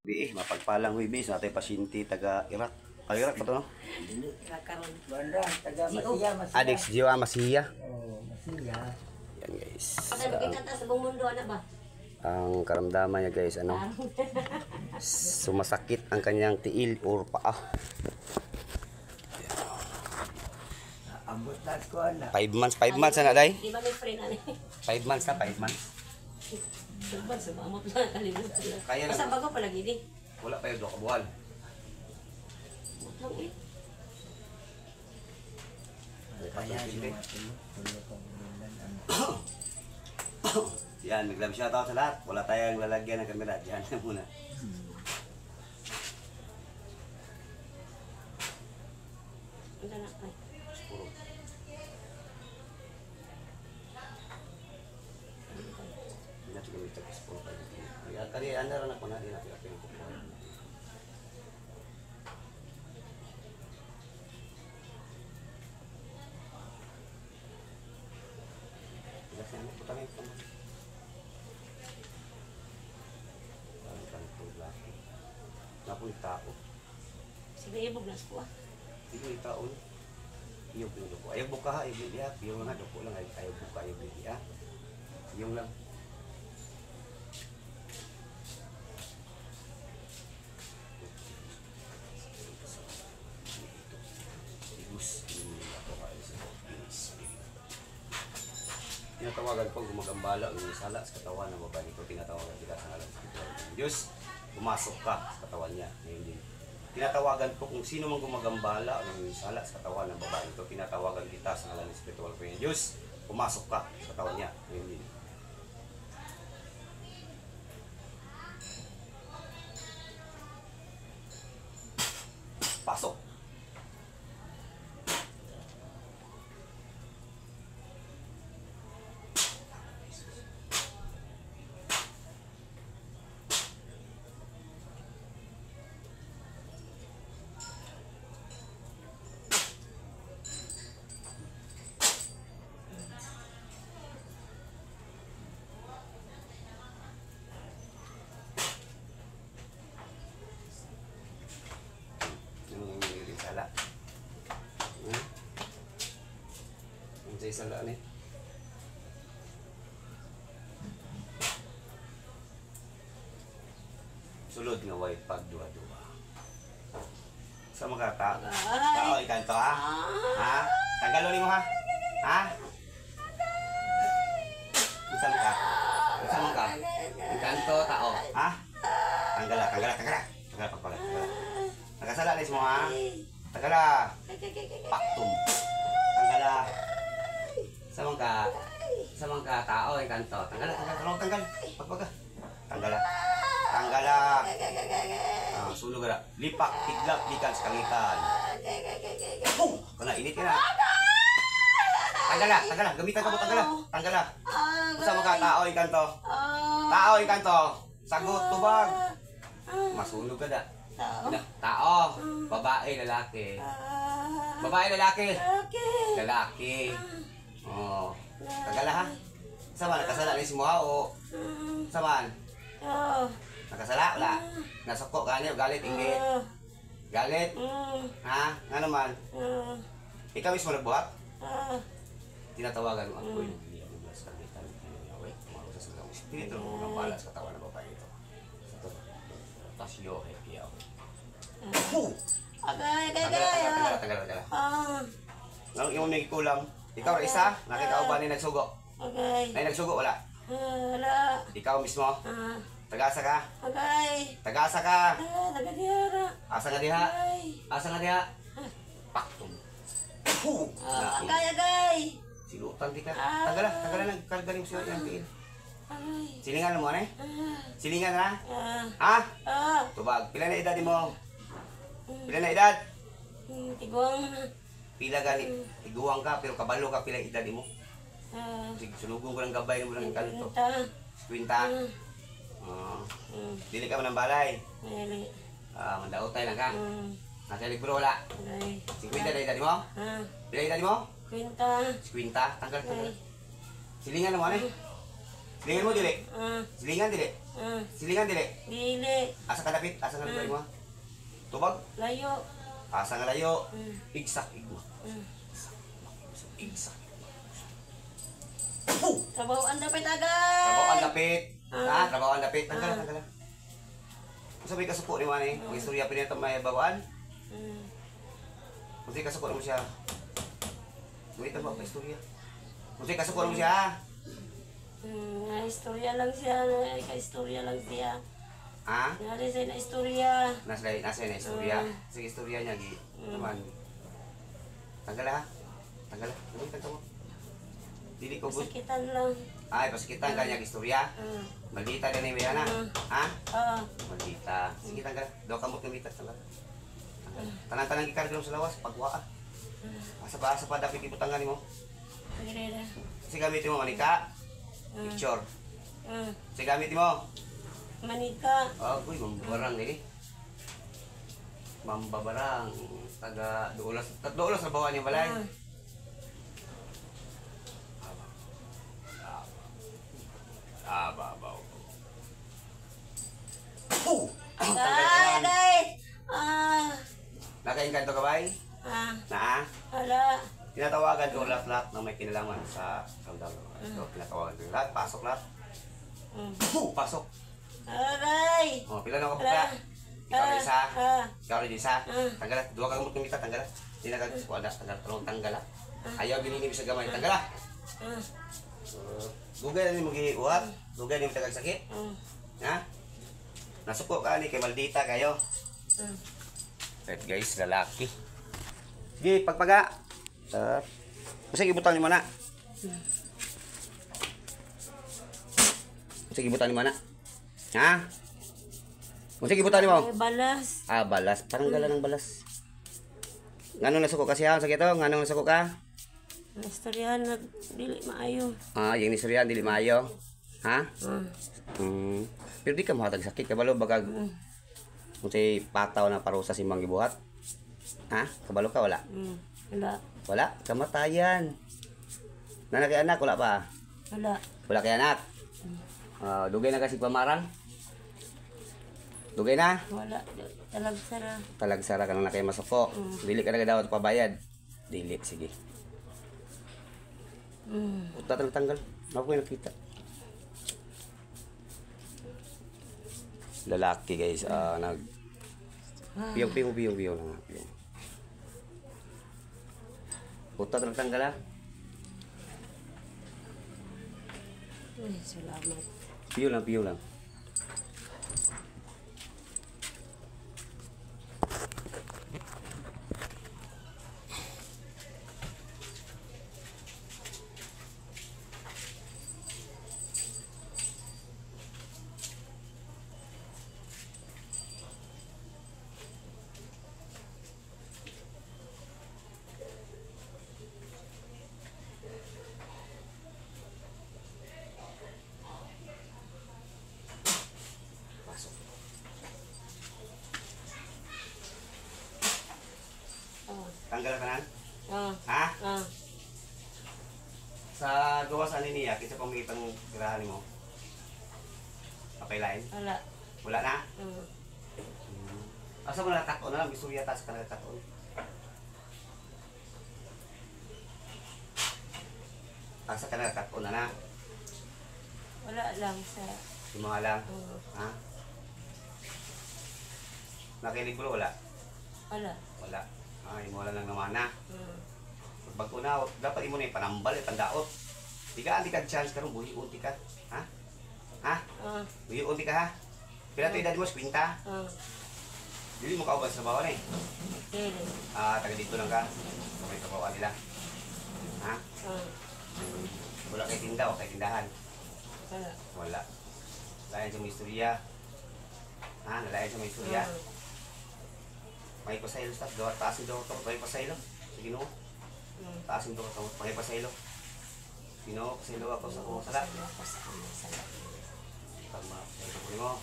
Bi, mapagpalang wibis natin pasyente taga Iraq. Iraq pa to no? Taga Masiya, Masiya. Adik Jiwa Masiya. Oh, Masiya. Yan guys. Pagkano kita sa buong mundo, ano ba? Ang karamdaman niya guys, ano? Sumasakit ang kanyang tiil or paa. Ambot na ko na. 5 months na day. Di ba may friend ano? 5 months na, 5 months. Diba, sumamot lang, kalimutan lang. Kaya lang. Basta bago pa lagi di. Wala pa yung 2 kabuhan. Lang eh. Kaya Yan, mag-love shoutout sa lahat. Wala tayong lalagyan ng kamera. Diyan na muna. Ano na ay. Puro. Hindi natin kami tapos puro tayo. Kaya ano rin ako na, hindi natin ako yung kukuha. Kasi ano, putangin ko naman. Parang kanto laki. Napoy tao. Sige, ibog nas ko ah. Hindi yung tao. Iyog yung duko. Ayaw buka ha, ayaw liya. Yung nga duko lang, ayaw buka, ayaw liya. Yung lang. Tinatawagan ko gumagambala ang sala sa katawan ng babae nito. Tinatawagan kita sa ngalan sa Diyos. Pumasok ka sa katawan niya. Ngayon din. Tinatawagan ko kung sino mang gumagambala ng sala sa katawan ng babae nito. Tinatawagan kita sa ngalan ng spiritual ko ng Diyos. Pumasok ka sa katawan niya. Ngayon din. Pasok. Sala. Ang say sala ni. Sulod nga way pagduwa-duwa. Sa mga tao ikanto ha? Ha? Tanggalon nimo ha? Ha? Unsa man ka? Ikanto tao, ha? Tanggala pagpala. Nakasala ni mo ha? Tagala. Paktum. Tanggala. Sa mga tao ay kanto. Tanggal. Pagpaga. Tanggala. Sunog na. Lipak, tiglap, likan sa kangitan. Boom! Kana, init ka na. Tanggala. Gamitan ka mo, tanggala. Sa mga tao ay kanto. Sagot, tubag. Masunog ka na. Tao, babae, lalaki. Lalaki. Oh. Tagala ha? Saman, nakasala ni si Moha o? Saman? Nakasala, wala? Nasuko ka niya, galit, inggit. Galit? Ha? Nga naman? Ikaw mismo nagbuhat? Tinatawagan mo ako yung sabitan ng Yahweh. Tumago sa sulang espiritu ng balas katawan ng babae ito. Tasyo, hekiyaw. Tagala. Nang iyong may kulang, ikaw isa, nakita ko ba ni nagsugo? Ay nagsugo, wala? Wala. Ikaw mismo? Tagasa ka? Tagasa ka? Asa nga diha? Paktum. Agay. Silutan di ka. Tagala nagkarga rin siya yung tiil. Silingan mo ano eh? Silingan na? Ha? Tubag. Pila na edad mo? Tiguang. Pila gani? Tiguang ka pero kabalo ka pila edad mo? Sunugon ko ng gabay mo ng kanto. Kwinta. Dili ka man ng balay. Mandaotay lang ka. Nasa libro wala. 50 na edad mo? Pila edad mo? Kwinta. Tanggal. Silingan mo ano eh? Silingan mo dili? Silingan dili? Silingan dili. Dili. Asa ka dapit? Asa nga lugar mo? Tubag? Layo. Asa nga layo? Igsak igma. Mm. Igsak. Trabaho ang dapat agad. Trabaho ang dapit. Ah. Trabaho ang dapit. Tanggal, tanggal. Sabi ka suko ni Manny, ang istorya pinito may bawaan. Kung ka suko mo siya. Wait ba pa istorya? Kung ka suko mo siya. Istorya lang siya. Istorya lang siya. Ha? Nari sa na istorya. Nasa na istorya. Sige istorya niya gi. Naman. Tanggal ha. Tanggal. Tanggal mo. Dili ko good. Sakitan lang. Ay, pasakitan ka niya istorya. Maldita ka na yung bayana. Ha? Maldita. Sige tanggal. Daw kamot ng mitas. Tanggal. Tanang-tanang gikarga sa lawas. Pagwaa. Asa pa dapat iputangan mo. Sige gamitin mo manika. Picture. Sige gamitin mo. Manika. Uy, mambabarang eh. Mambabarang. Taga duulas. Duulas na bawaan yung balay. Babaw. Aday! Nakainkanto ka ba? Na? Hala. Tinatawagan ko lahat na may kinalaman sa kamdam. So, tinatawagan ko lahat. Pasok lahat. Pasok. Aray! Pila na ako pula. Ikaw rin isa. Ikaw rin isa. Tanggalat. Dua kang mutumita. Tanggalat. Hindi na kagkuwada. Tanggalat. Ayaw bininibig sa gamay. Tanggalat. Dugay na ni mo giuhat. Dugay ni mo tagagsakit. Ha? Nasuko ka ni kay maldita kayo. Right guys, lalaki. Sige, pagpaga. Sige, ibutan ni mo na. Sige, ibutan ni mo na. Ha? Sige, ibutan ni mo. Balas. Balas. Parang gala ng balas. Nganong nasuko ka siya? Sige to, nganong nasuko ka? Istoryahan na dili maayo. Yung istoryahan, dili maayo. Ha? Pero di ka mahatag sakit. Kabalo, bagag. Kung sa'y pataw na parusa si Mang Ibuhat. Ha? Kabalo ka, wala? Wala. Wala? Kamatayan. Nanak kay anak, wala pa? Wala. Wala kay anak? Dugay na kasi pamarang? Dugay na? Wala. Talagsara. Talagsara ka na kay masuko. Dili ka na daw pabayad. Dili, sige. Uta tanggal. Ako yung nakita. Lalaki guys, nag piyong lang. Uta tanggal ha. Salamat. Piyo lang. Tanggal ka na? Ha? Sa gawas ani niya, kinsa pamangitang girahan mo? Apay lain? Wala. Wala na? Asa mo nakaton na lang, bisurya tas ka nakaton. Asa ka nakaton na na? Wala lang sa... Yung mga lang? Ha? Nakilibro wala? Wala. Wala. Wala lang naman na. Pag una, dapat mo na yung panambal, pandaot. Di ka chance karong buhi unti ka. Ha? Ha? Buhi unti ka ha? Pila ito edad mo, 50? Dili mo kaubas sa bawang eh. Taga dito lang ka. Sa may kabawaan nila. Ha? Wala kay tinda o kay tindahan? Wala. Wala. Layan sa mga istorya. Ha? Nalayan sa mga istorya. May pasaylo sa taasin daw ka. May pasaylo. Sige no. Taasin daw ka. May pasaylo. Sino? Pasaylo ako sa kong sala. Tama. Pasaylo mo.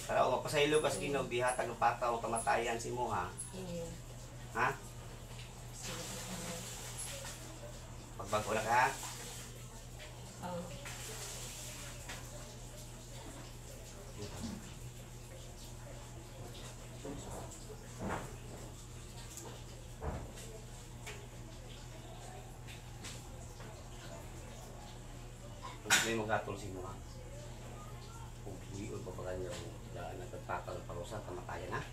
Tara o mapasaylo ka sa kinog. Di hatag ng pata o kamatayan si mo ha. Ha? Pagbago na ka ha? May magkatol si mo ha. Kung tuwiod pa ba kanya daan nagpapakal ng parusa, kamatayan ha.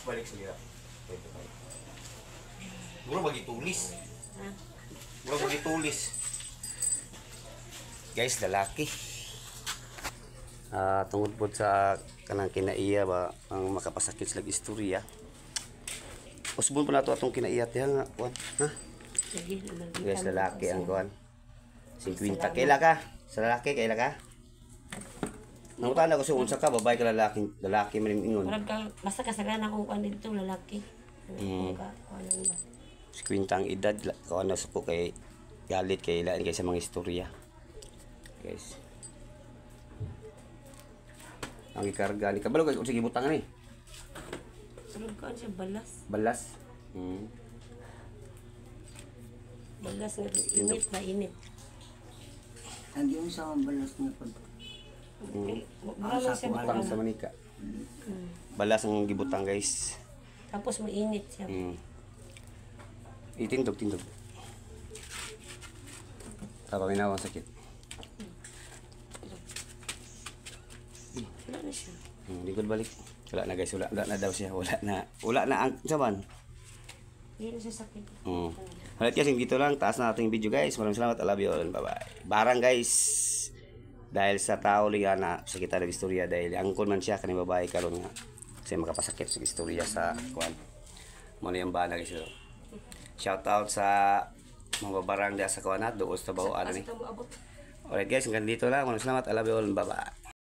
Balik sa lira. Mura magitulis. Ha? Mura magitulis. Guys, lalaki. Tungod po sa kanang kinaiya ba ang makapasakit sila istorya. Usbon pa nato atong kinaiya tiha nga kuan. Ha? Sige, naman. Guys, lalaki ang kuan. 50 kaila ka. Sa lalaki kaila ka. Nangutan ako sa unsa ka babae ka lalaki man ingon. Murag ka, basta kasagaran akong kuan dito, lalaki. Mm. Kuan ba? 50 ang edad kuan na suko kay galit kay lain kay sa mga istorya. Guys. Ang ikarga ni kabalo kay sige butang ni. Murag kuan siya, balas. Balas. Hmm. Balas nga, init ba, init. Ang yung sa balas niya pag Balas siya, Butang sa manika. Balas ang gibutang guys. tapos mainit siya. Hmm. Itindog. Tapa minaw ang sakit. Wala na siya. Lingkod balik. Wala na guys, wala na daw siya. Wala na ang saman. Hindi na siya sakit. Halit kasi dito lang, taas na ating video guys. Maraming salamat, I love you all. Bye-bye. Barang guys. Dahil sa tao liga na sa kita ng istorya dahil angkon man siya kanang babae karon nga kasi makapasakit sa istorya sa kuan. Mo na yung bana guys. Shout out sa mga barang dia sa kuan at doon sa bawo ano ni. Basta mo abot. Alright guys, hanggang dito lang. Maraming salamat, I love you all. Bye-bye.